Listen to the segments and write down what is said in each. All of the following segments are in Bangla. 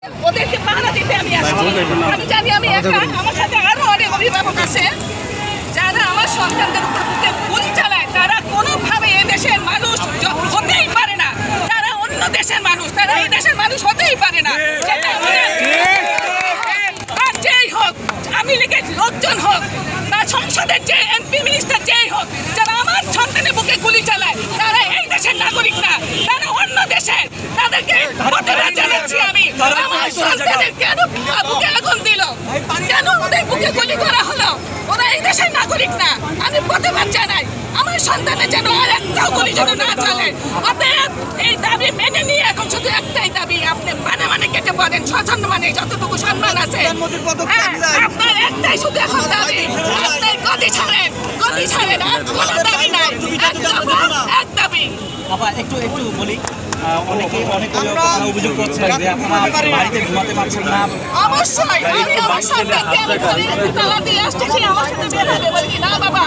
ওদেরকে পাহারা দিতে আমি আসছি। আমি জানি আমি একা, আমার সাথে আরো অনেক অভিভাবক আছে যারা আমার সন্তানদের উপর বুকে গুলি চালায়। তারা কোনোভাবে এই দেশের মানুষ হতেই পারে না। তারা অন্য দেশের মানুষ, তারা এই দেশের মানুষ হতেই পারে না। সেটা আর যেই হোক, আওয়ামী লীগের লোকজন হোক, তার সংসদের যে এমপি মিনিস্টার যেই হোক, যারা আমার সন্তানের বুকে গুলি চালায়, তারা এই দেশের নাগরিক না, তারা অন্য দেশের। তাদেরকে প্রতিবাদ জানাচ্ছি আমি। আমার সন্তানের কেন বুকে আগুন দিল, কেন ওদের বুকে গুলি করা হলো? ওরা এই দেশের নাগরিক না। আমি প্রতিবাদ জানাই, আমার সন্তানের যেন আর একটাও গুলি যেন না চলে। অতএব এই দাবি মেনে নিয়ে এখন শুধু একটাই দাবি, আপনি মানে কেটে পড়েন, স্বচ্ছন্দ মানে যতটুকু সম্মান আছে আপনার একটাই শুধু এখন দাবি, আপনার গদি ছাড়েন আর কোনো দাবি নাই, এক দাবি। আপা একটু বলি, অনেকে অভিযোগ করছেন যে আপনারা বাড়িতে ঘুমাতে পারছেন না। অবশ্যই আমি আমার সন্তানকে আমি ঘরে তালা দিয়ে আসতেছি, আমার সাথে বের হবে বলি না বাবা,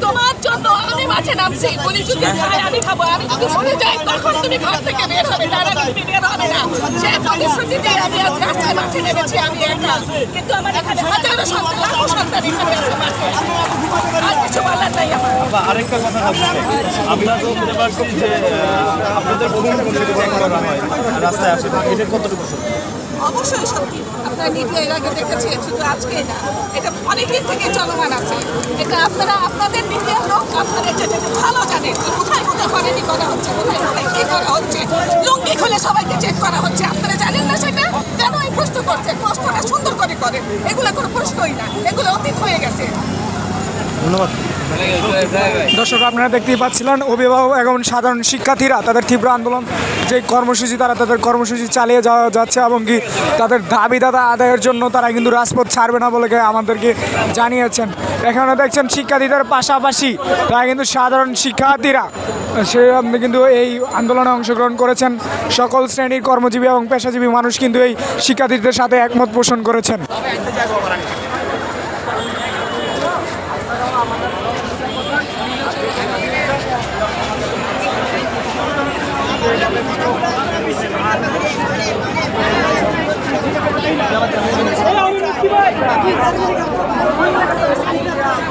তোমার জন্য আমি মাঠে নামছি, বলি যদি খাই আমি খাবো, আমি যদি মরে যাই তখন তুমি ঘর থেকে বের হবে, তারা তুমি বের হবে না। সেই প্রতিশ্রুতিতে আমি আজ রাস্তায় মাঠে নেমেছি, আমি একা, কিন্তু আমার এখানে হাজারো সন্তান, লাখো সন্তান এখানে আছে মাঠে। আর কিছু বলার নাই আমার। আরেকটা কথা ভাবছি, আমরা তো বুঝতে পারছি যে আপনাদের রাস্তায় আসে, এটা কতটুকু সত্যি? অবশ্যই সত্যি, আপনারা মিডিয়া এর আগে দেখেছেন, শুধু আজকেই না, এটা অনেকদিন থেকে চলমান আছে। এটা আপনারা আপনাদের মিডিয়ার লোক, আপনারা এটা ভালো জানেন কোথায় হয়রানি করা হচ্ছে, কোথায় কি করা হচ্ছে, লুঙ্গি খুলে সবাইকে চেক করা হচ্ছে। আপনারা জানেন না সেটা? কেন এই প্রশ্ন করছে? প্রশ্নটা সুন্দর করে করেন, এগুলো কোনো প্রশ্নই না, এগুলো অতীত হয়ে গেছে। ধন্যবাদ। দর্শক, আপনারা দেখতেই পাচ্ছিলেন অভিভাবক এবং সাধারণ শিক্ষার্থীরা তাদের তীব্র আন্দোলন যে কর্মসূচি, তাদের কর্মসূচি চালিয়ে যাওয়া যাচ্ছে এবং কি তাদের দাবি দাদা আদায়ের জন্য তারা কিন্তু রাজপথ ছাড়বে না বলে আমাদেরকে জানিয়েছেন। এখানে দেখছেন শিক্ষার্থীদের পাশাপাশি তারা কিন্তু সাধারণ শিক্ষার্থীরা সে কিন্তু এই আন্দোলনে অংশগ্রহণ করেছেন। সকল শ্রেণীর কর্মজীবী এবং পেশাজীবী মানুষ কিন্তু এই শিক্ষার্থীদের সাথে একমত পোষণ করেছেন।